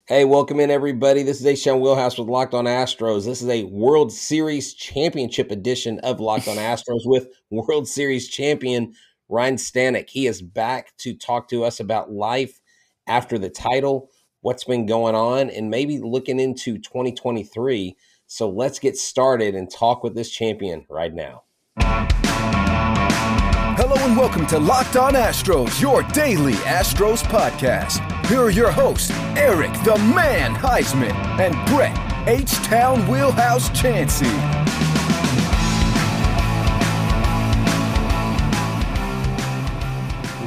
Hey, welcome in, everybody. This is Ashawn Wheelhouse with Locked on Astros. This is a World Series Championship edition of Locked on Astros with World Series champion Ryne Stanek. He is back to talk to us about life after the title, what's been going on, and maybe looking into 2023. So let's get started and talk with this champion right now. Hello and welcome to Locked on Astros, your daily Astros podcast. Here are your hosts, Eric the Man Heisman and Brett H-Town Wheelhouse Chansey.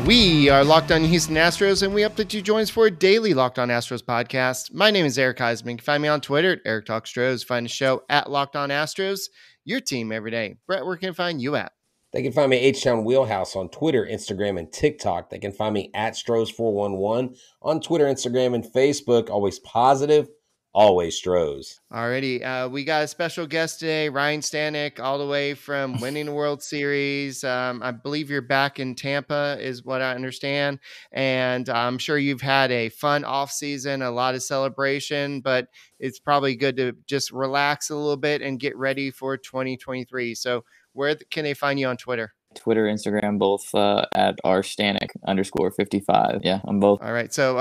We are Locked on Houston Astros, and we hope that you join us for a daily Locked on Astros podcast. My name is Eric Heisman. You can find me on Twitter at Eric Talk Stros. Find the show at Locked on Astros, your team every day. Brett, where can I find you at? They can find me H-Town Wheelhouse on Twitter, Instagram, and TikTok. They can find me at Stros411 on Twitter, Instagram, and Facebook. Always positive, always Stros. Alrighty, we got a special guest today, Ryne Stanek, all the way from winning the World Series. I believe you're back in Tampa, is what I understand. And I'm sure you've had a fun off season, a lot of celebration, but it's probably good to just relax a little bit and get ready for 2023. So where can they find you on Twitter? Twitter, Instagram, both at @Stanek_55. Yeah, I'm both. All right. So,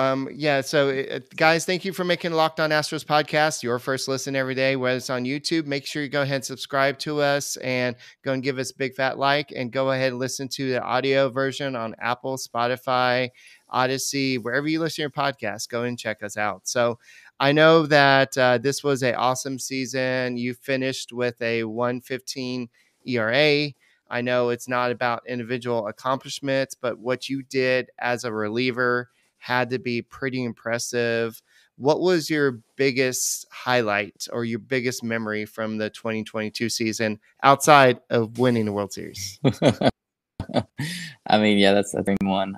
guys, thank you for making Locked on Astros podcast your first listen every day, whether it's on YouTube. Make sure you go ahead and subscribe to us and go and give us a big fat like, and go ahead and listen to the audio version on Apple, Spotify, Odyssey, wherever you listen to your podcast. Go and check us out. So I know that this was an awesome season. You finished with a 1.15 ERA. I know it's not about individual accomplishments, but what you did as a reliever had to be pretty impressive. What was your biggest highlight or your biggest memory from the 2022 season outside of winning the World Series? I mean, yeah, that's the thing one.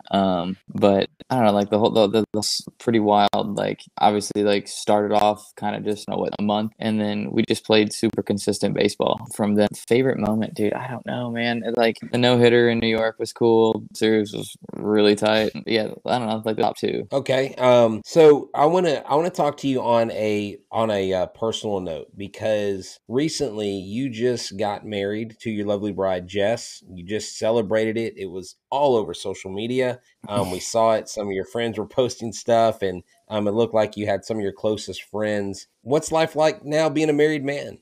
But I don't know, like the pretty wild. Like obviously, like started off kind of just a month, and then we just played super consistent baseball from the favorite moment, dude. I don't know, man. Like the no hitter in New York was cool. Series was really tight. Yeah, I don't know, like the top two. Okay. So I want to talk to you on a personal note, because recently you just got married to your lovely bride, Jess. You just celebrated it. It was all over social media. We saw it. Some of your friends were posting stuff, and it looked like you had some of your closest friends. What's life like now being a married man?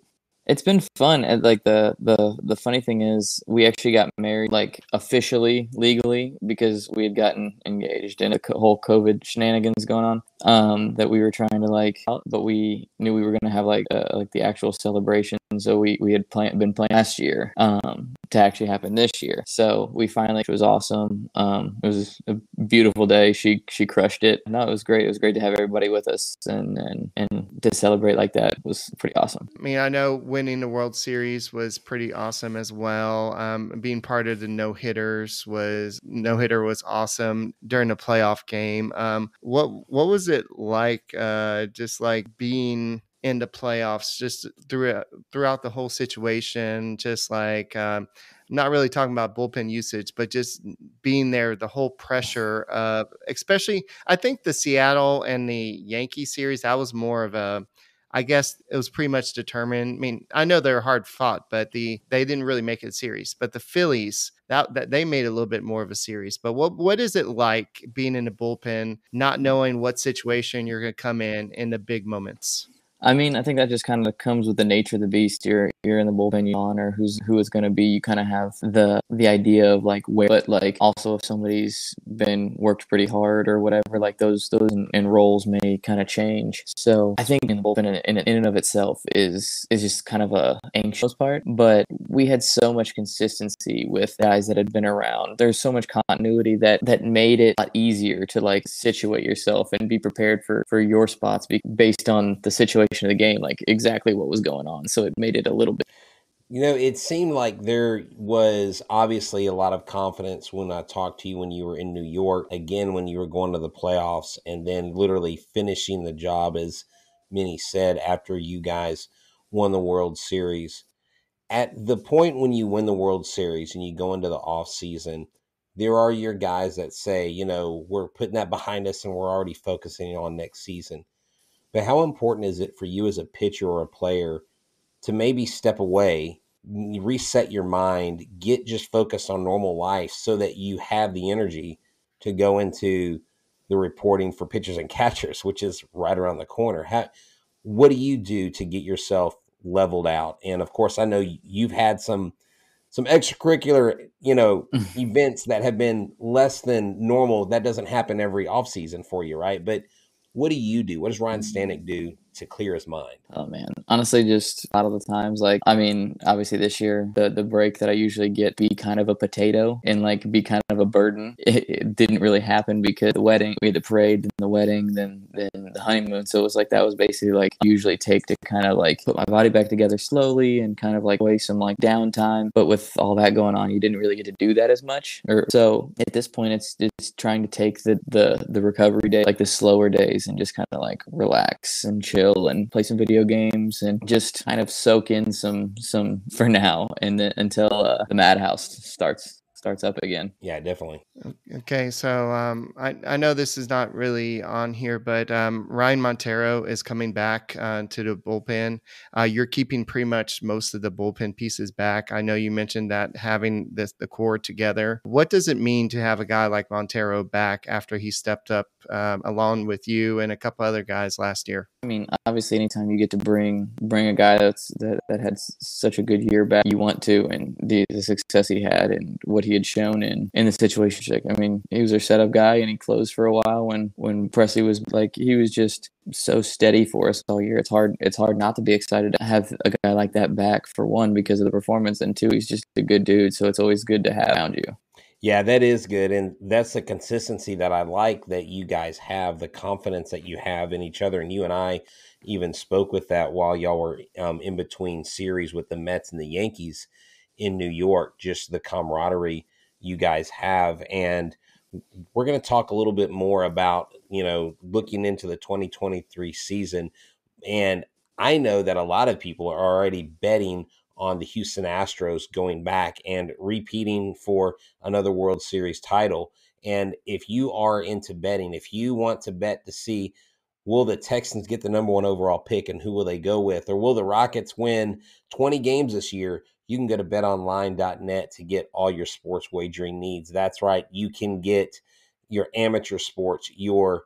It's been fun. And like the funny thing is, we actually got married like officially, legally, because we had gotten engaged, and a whole COVID shenanigans going on. That we were trying to but we knew we were going to have like the actual celebration. So we had been playing last year to actually happen this year. So we finally, which was awesome. It was a beautiful day. She crushed it. No, it was great. It was great to have everybody with us and to celebrate like that was pretty awesome. I mean, I know winning the World Series was pretty awesome as well. Being part of the no-hitter was awesome during the playoff game. What was it like, just like being in the playoffs, just throughout the whole situation, just like not really talking about bullpen usage, but just being there, the whole pressure of, especially, I think the Seattle and the Yankee series, that was more of a, I guess it was pretty much determined. I mean, I know they're hard fought, but they didn't really make it a series. But the Phillies, that they made a little bit more of a series. But what is it like being in the bullpen, not knowing what situation you're going to come in the big moments? I mean, I think that just kind of comes with the nature of the beast. You're in the bullpen, you honor who is going to be. You kind of have the idea of like where, but like also if somebody's been worked pretty hard or whatever, like those and roles may kind of change. So I think in the bullpen in and of itself is just kind of a anxious part. But we had so much consistency with guys that had been around. There's so much continuity that made it a lot easier to like situate yourself and be prepared for your spots based on the situation of the game, like exactly what was going on. So it made it a little bit. You know, it seemed like there was obviously a lot of confidence when I talked to you when you were in New York, again, when you were going to the playoffs, and then literally finishing the job, as many said, after you guys won the World Series. At the point when you win the World Series and you go into the off season, there are your guys that say, you know, we're putting that behind us and we're already focusing on next season. but how important is it for you as a pitcher or a player to maybe step away, reset your mind, get just focused on normal life so that you have the energy to go into the reporting for pitchers and catchers, which is right around the corner? What do you do to get yourself leveled out? And of course, I know you've had some extracurricular, events that have been less than normal. That doesn't happen every off season for you, right? But what do you do? What does Ryne Stanek do to clear his mind? Oh man, honestly, just a lot of the times, like, I mean, obviously this year, the break that I usually get be kind of a potato and like be kind of a burden. It didn't really happen because the wedding, we had the parade, then the wedding, then the honeymoon. So it was like that was basically like usually take to kind of like put my body back together slowly and kind of like waste some like downtime. But with all that going on, you didn't really get to do that as much. Or so at this point, it's trying to take the recovery day, like the slower days, and just kind of like relax and chill and play some video games and just kind of soak in some for now, and then until the madhouse starts up again. Yeah, definitely. Okay, so I know this is not really on here, but Ryan Montero is coming back to the bullpen. You're keeping pretty much most of the bullpen pieces back. I know you mentioned that having the core together. What does it mean to have a guy like Montero back after he stepped up along with you and a couple other guys last year? I mean, obviously, anytime you get to bring a guy that had such a good year back, you want to, and the success he had and what he had shown in the situation. I mean, he was our setup guy, and he closed for a while when Presley was like, he was just so steady for us all year. It's hard not to be excited to have a guy like that back, for one, because of the performance, and two, he's just a good dude. So it's always good to have around you. Yeah, that is good. And that's the consistency that I like that you guys have, the confidence that you have in each other. And you and I even spoke with that while y'all were in between series with the Mets and the Yankees in New York, just the camaraderie you guys have. And we're going to talk a little bit more about, looking into the 2023 season. And I know that a lot of people are already betting on the Houston Astros going back and repeating for another World Series title. And if you are into betting, if you want to bet to see, will the Texans get the number one overall pick and who will they go with? Or will the Rockets win 20 games this year? You can go to betonline.net to get all your sports wagering needs. That's right. You can get your amateur sports, your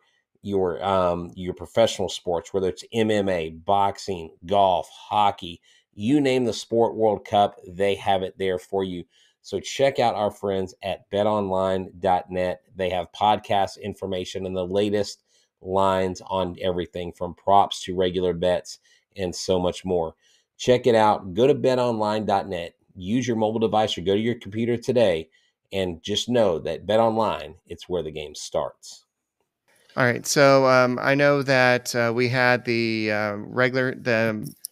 professional sports, whether it's MMA, boxing, golf, hockey, you name the sport World Cup, they have it there for you. So check out our friends at betonline.net. They have podcast information and the latest lines on everything from props to regular bets and so much more. Check it out. Go to betonline.net. Use your mobile device or go to your computer today, and just know that BetOnline, it's where the game starts. All right, so I know that we had the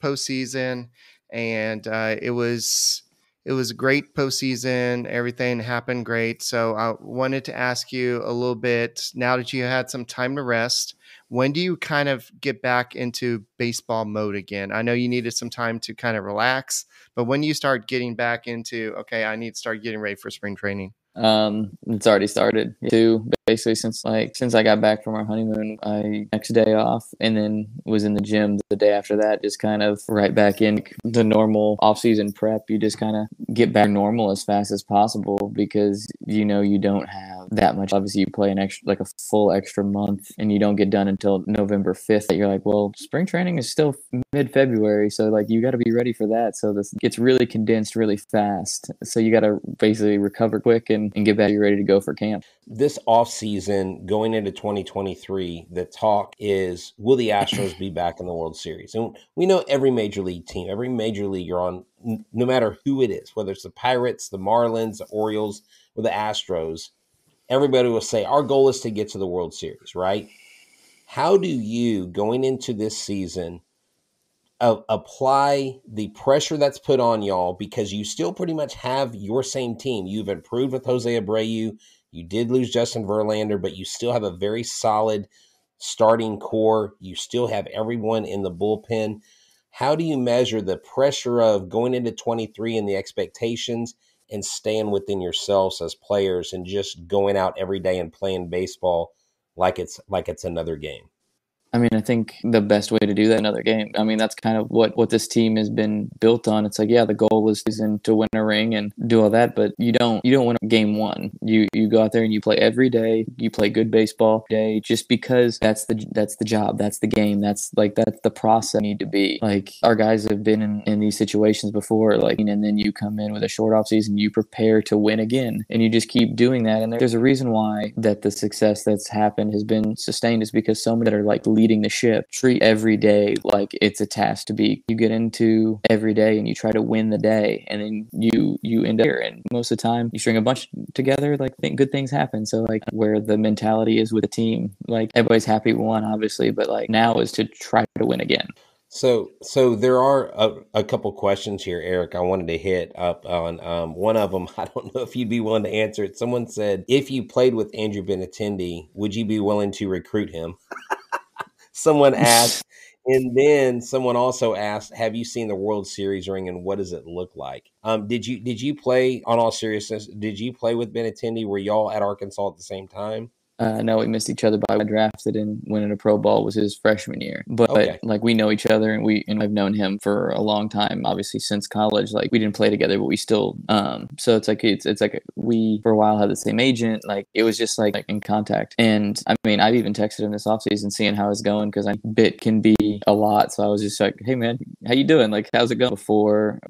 postseason, and it was a great postseason. Everything happened great. So I wanted to ask you a little bit, now that you had some time to rest, when do you kind of get back into baseball mode again? I know you needed some time to kind of relax, but when do you start getting back into, okay, I need to start getting ready for spring training? It's already started too. Basically, since I got back from our honeymoon, I next day off, and then was in the gym the day after that, just kind of right back in the normal off-season prep. You just kind of get back normal as fast as possible because you don't have that much. Obviously, you play a full extra month, and you don't get done until November 5th. You're like, well, spring training is still mid-February, so like you got to be ready for that. So this gets really condensed really fast. So you got to basically recover quick and get back. You're ready to go for camp. This offseason going into 2023, the talk is, will the Astros be back in the World Series? And we know every major league team, every major league you're on, no matter who it is, whether it's the Pirates, the Marlins, the Orioles, or the Astros, everybody will say, our goal is to get to the World Series, right? How do you, going into this season, apply the pressure that's put on y'all, because you still pretty much have your same team? You've improved with Jose Abreu. You did lose Justin Verlander, but you still have a very solid starting core. You still have everyone in the bullpen. How do you measure the pressure of going into 23 and the expectations and staying within yourselves as players and just going out every day and playing baseball like it's another game? I mean, I think the best way to do that in another game. I mean, that's kind of what this team has been built on. It's like, yeah, the goal is to win a ring and do all that, but you don't win game one. You go out there and you play every day. You play good baseball every day, just because that's the job, that's the game, that's the process. Need to be like, our guys have been in these situations before, like, and then you come in with a short off season, you prepare to win again, and you just keep doing that. And there's a reason why that the success that's happened has been sustained, is because so many that are like leading the ship treat every day like it's a task to be. You get into every day and you try to win the day, and then you end up here, and most of the time you string a bunch together, like good things happen. So like, where the mentality is with the team, like, everybody's happy we won, obviously, but like, now is to try to win again. So there are a couple questions here, Eric, I wanted to hit up on. One of them, I don't know if you'd be willing to answer it. Someone said, if you played with Andrew Benintendi, would you be willing to recruit him? Someone asked. And then someone also asked, have you seen the World Series ring and what does it look like? Did you play, on all seriousness, did you play with Benintendi? Were y'all at Arkansas at the same time? No, we missed each other by drafted, and winning a pro ball was his freshman year. But Okay. like, we know each other, and I've known him for a long time, obviously since college. Like, we didn't play together, but we still so it's like we for a while had the same agent. Like, it was just like in contact. And I mean, I've even texted him this offseason seeing how it's going, because bit can be a lot. So I was just like, hey man, how you doing? Like, how's it going?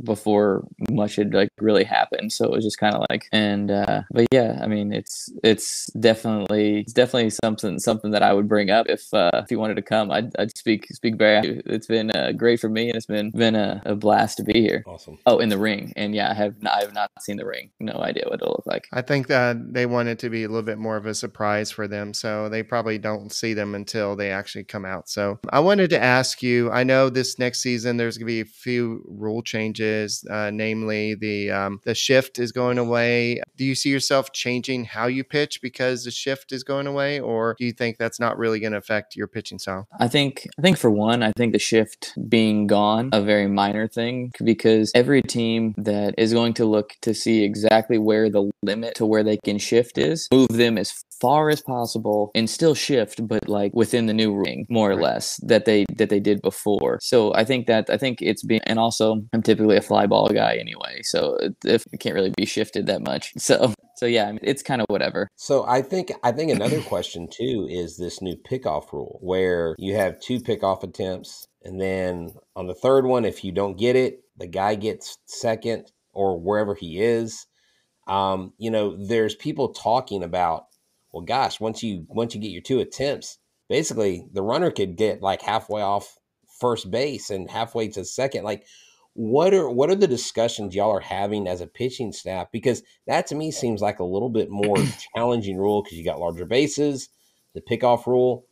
Before much had like really happened. So it was just kind of like, and but yeah, I mean, it's definitely something that I would bring up if you wanted to come. I'd speak very happy. It's been great for me, and it's been a blast to be here. Awesome. Oh, in the ring, and yeah, I have not seen the ring. No idea what it'll look like. I think that they want it to be a little bit more of a surprise for them, so they probably don't see them until they actually come out. So I wanted to ask you, I know this next season there's going to be a few rule changes, namely the shift is going away. Do you see yourself changing how you pitch because the shift is going away, or do you think that's not really going to affect your pitching style? I think for one, I think the shift being gone, a very minor thing, because every team that is going to look to see exactly where the limit to where they can shift is, move them as far as possible and still shift, but like within the new ring, more or less, that they did before. So I think it's been, and also I'm typically a fly ball guy anyway, so it can't really be shifted that much. So yeah, I mean, it's kind of whatever. So I think another question too is this new pickoff rule, where you have 2 pickoff attempts, and then on the third one, if you don't get it, the guy gets second or wherever he is. There's people talking about, well, gosh, once you get your 2 attempts, basically the runner could get like halfway off first base and halfway to second. Like, what are the discussions y'all are having as a pitching staff? Because that to me seems like a little bit more challenging rule, because you got larger bases, the pickoff rule.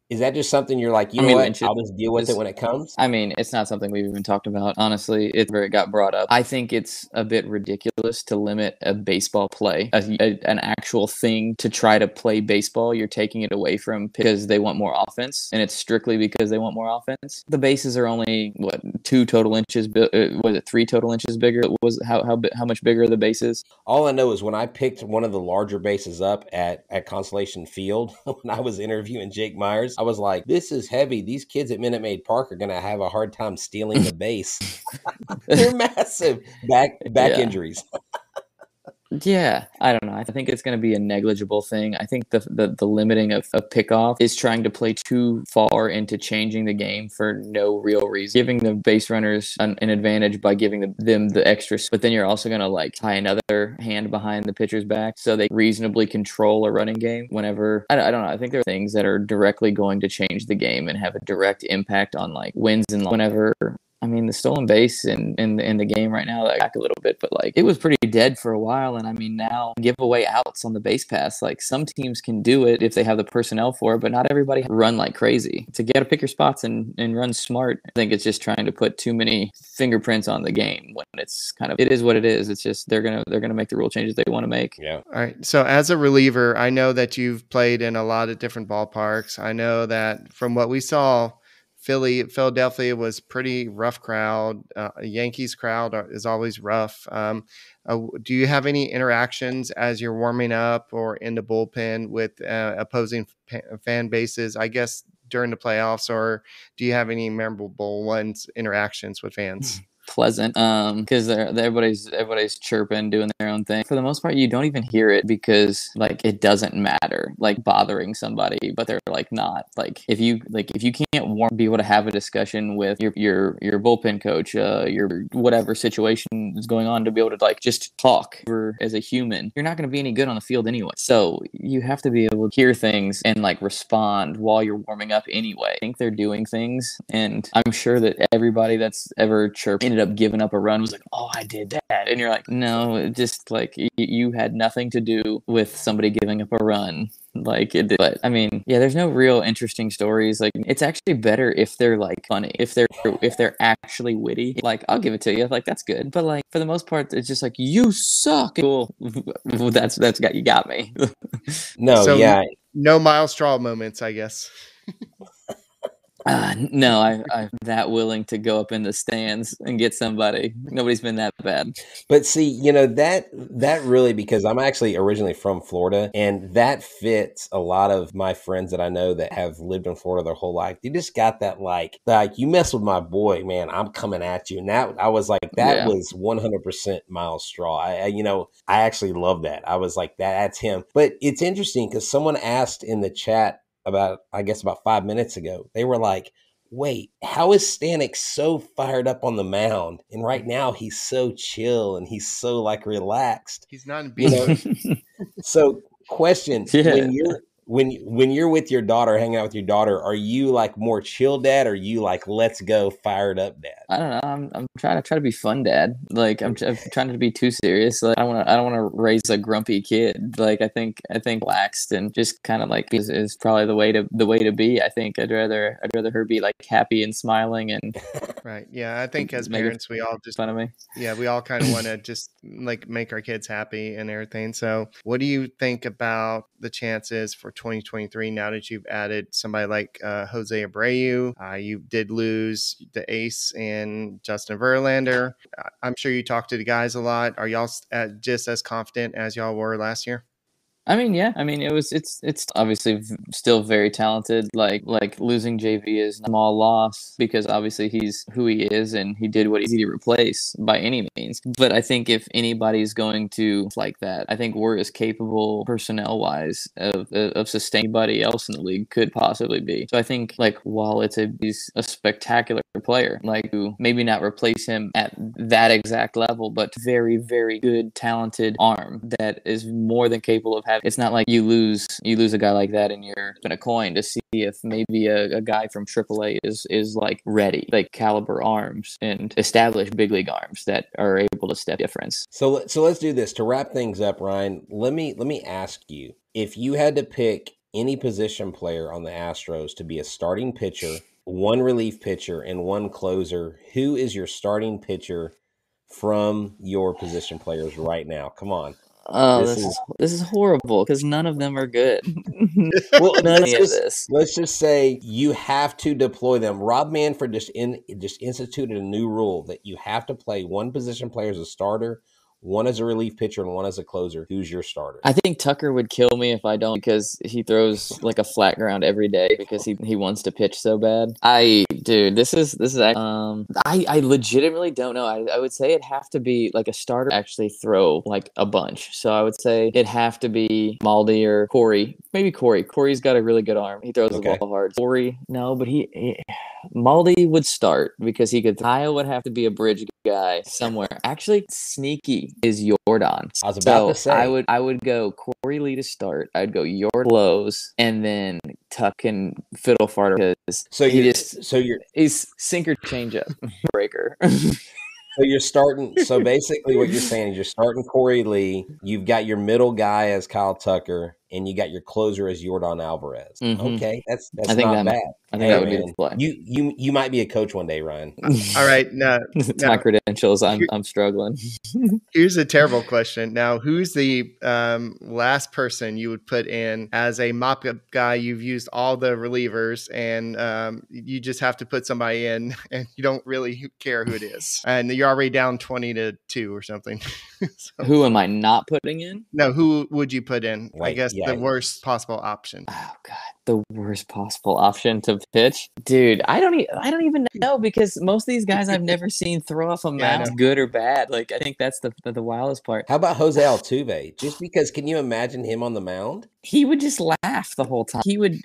Is that just something you're like, I'll just deal with it when it comes? I mean, it's not something we've even talked about. Honestly, it's where it got brought up. I think it's a bit ridiculous to limit a baseball play, an actual thing to try to play baseball. You're taking it away from because they want more offense, and it's strictly because they want more offense. The bases are only, 2 total inches? Was it 3 total inches bigger? How much bigger are the bases? All I know is when I picked one of the larger bases up at Constellation Field, when I was interviewing Jake Myers, I was like, this is heavy. These kids at Minute Maid Park are going to have a hard time stealing the base. They're massive. Back injuries. Yeah, I don't know. I think it's going to be a negligible thing. I think the limiting of pickoff is trying to play too far into changing the game for no real reason. Giving the base runners an advantage by giving them the extra, but then you're also going to like tie another hand behind the pitcher's back so they reasonably control a running game whenever. I don't know. I think there are things that are directly going to change the game and have a direct impact on like wins and whenever. I mean, the stolen base in the game right now, like, back a little bit, but like, it was pretty dead for a while. And I mean, now give away outs on the base pass. Like, some teams can do it if they have the personnel for it, but not everybody run like crazy. To get to pick your spots and run smart, I think it's just trying to put too many fingerprints on the game when it's kind of, it is what it is. It's just they're gonna make the rule changes they want to make. Yeah. All right. So as a reliever, I know that you've played in a lot of different ballparks. I know that from what we saw, Philadelphia was pretty rough crowd. Yankees crowd is always rough. Do you have any interactions as you're warming up or in the bullpen with opposing fan bases? I guess during the playoffs, or do you have any memorable interactions with fans? Pleasant, because everybody's chirping, doing their own thing. For the most part, you don't even hear it because like it doesn't matter, like bothering somebody, but they're like not like if you can't be able to have a discussion with your bullpen coach, your whatever situation is going on, to be able to like just talk as a human, you're not going to be any good on the field anyway. So you have to be able to hear things and like respond while you're warming up anyway. I think they're doing things, and I'm sure that everybody that's ever chirped ended up giving up a run was like, oh, I did that. And you're like, no, it just like you had nothing to do with somebody giving up a run. Like it did. But I mean, yeah, there's no real interesting stories. Like it's actually better if they're like funny, if they're actually witty. Like I'll give it to you. Like that's good. But like for the most part, it's just like you suck. Cool. that's got you got me. No, So yeah. no Miles Straw moments, I guess. No, I'm that willing to go up in the stands and get somebody. Nobody's been that bad. But see, you know, that really, because I'm actually originally from Florida, and that fits a lot of my friends that I know that have lived in Florida their whole life. They just got that like you mess with my boy, man, I'm coming at you. And that I was like, that was 100% Miles Straw. I actually love that. I was like, that's him. But it's interesting because someone asked in the chat about 5 minutes ago, they were like, wait, how is Stanek so fired up on the mound? And right now he's so chill and he's so like relaxed. He's not in beat. So question, yeah. when you're with your daughter, hanging out with your daughter, are you like more chill dad, or are you like let's go fired up dad? I don't know. I'm trying to be fun dad. Like I'm trying to be too serious. Like I don't want to raise a grumpy kid. Like I think relaxed and just kind of like is probably the way to be. I think I'd rather her be like happy and smiling and right. Yeah, I think as parents we all just fun of me. Yeah, we all kind of want to just like make our kids happy and everything. So, what do you think about the chances for 2023 now that you've added somebody like Jose Abreu? You did lose the ace in Justin Verlander. I'm sure you talk to the guys a lot. Are y'all just as confident as y'all were last year? I mean, yeah. I mean, it's obviously still very talented. Like losing JV is a small loss because obviously he's who he is and he did what he's easy to replace by any means. But I think if anybody's going to like that, I think we're as capable personnel wise of sustaining anybody else in the league could possibly be. So I think like while he's a spectacular player, like to maybe not replace him at that exact level, but very, very good, talented arm that is more than capable of having. It's not like you lose a guy like that and you're spin a coin to see if maybe a guy from AAA is like ready, like caliber arms and established big league arms that are able to step difference. So let's do this to wrap things up, Ryne. Let me ask you, if you had to pick any position player on the Astros to be a starting pitcher, one relief pitcher, and one closer, who is your starting pitcher from your position players right now? Come on. Oh, this is horrible because none of them are good. Well, let's just say you have to deploy them. Rob Manfred just instituted a new rule that you have to play one position player as a starter, one as a relief pitcher, and one as a closer. Who's your starter? I think Tucker would kill me if I don't, because he throws like a flat ground every day because he wants to pitch so bad. I legitimately don't know. I would say it'd have to be like a starter actually throw like a bunch. So I would say it'd have to be Maldi or Corey. Maybe Corey. Corey's got a really good arm. He throws the ball hard. Corey, no, but Maldi would start because he could. Kyle would have to be a bridge guy somewhere. Actually, sneaky is Jordan. I was about to say I would go Corey Lee to start. I'd go Jordan close, and then Tuck and fiddle fart because he's sinker changeup breaker. So you're starting. So basically, what you're saying is you're starting Corey Lee. You've got your middle guy as Kyle Tucker, and you got your closer as Jordan Alvarez. Mm-hmm. Okay, that's not bad. I think that would be the play. You might be a coach one day, Ryne. All right, no, my credentials. I'm struggling. Here's a terrible question. Now, who's the last person you would put in as a mop-up guy? You've used all the relievers, and you just have to put somebody in, and you don't really care who it is, and you're already down 20-2 or something. So, who am I not putting in? No, who would you put in? Right. I guess the worst possible option? Oh God, the worst possible option to pitch, dude. I don't even know, because most of these guys I've never seen throw off a mound, good or bad. Like, I think that's the wildest part. How about Jose Altuve? Just because, can you imagine him on the mound? He would just laugh the whole time. He would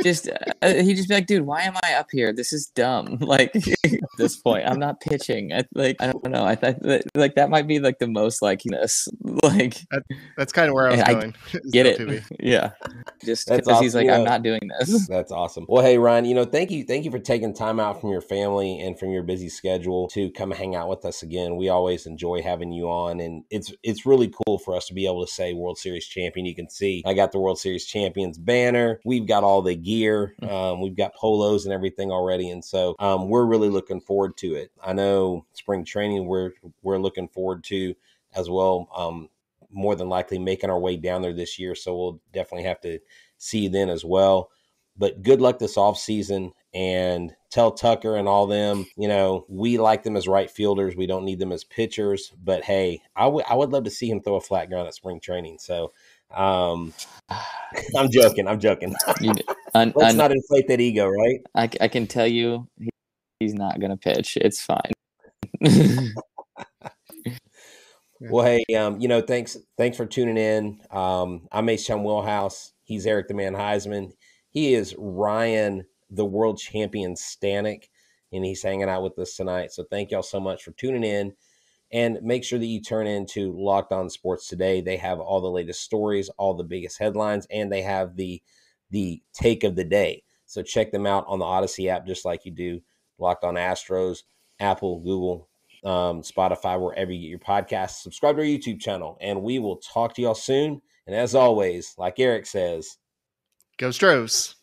just he'd just be like, dude, why am I up here? This is dumb. Like, at this point, I'm not pitching. I don't know. I thought like that might be like the most like like that's kind of where I was going. Get it? Yeah. Just because awesome. He's like, I'm not doing this. That's awesome. Well, hey, Ryne, thank you for taking time out from your family and from your busy schedule to come hang out with us again. We always enjoy having you on, and it's really cool for us to be able to say World Series champion. You can see I got the World Series champions banner. We've got all the gear. We've got polos and everything already, and so we're really looking forward to it. I know spring training we're looking forward to as well. More than likely making our way down there this year, so we'll definitely have to see you then as well. But good luck this offseason, and tell Tucker and all them, we like them as right fielders. We don't need them as pitchers. But, hey, I would love to see him throw a flat ground at spring training. So I'm joking. Let's not inflate that ego, right? I can tell you he's not going to pitch. It's fine. Well, hey, thanks for tuning in. I'm H-Town Wheelhouse. He's Eric the Man Heisman. He is Ryan, the world champion Stanek, and he's hanging out with us tonight. So thank y'all so much for tuning in, and make sure that you turn into Locked On Sports Today. They have all the latest stories, all the biggest headlines, and they have the take of the day. So check them out on the Odyssey app, just like you do Locked On Astros, Apple, Google, Spotify, wherever you get your podcasts. Subscribe to our YouTube channel, and we will talk to y'all soon. And as always, like Eric says, Go Stros.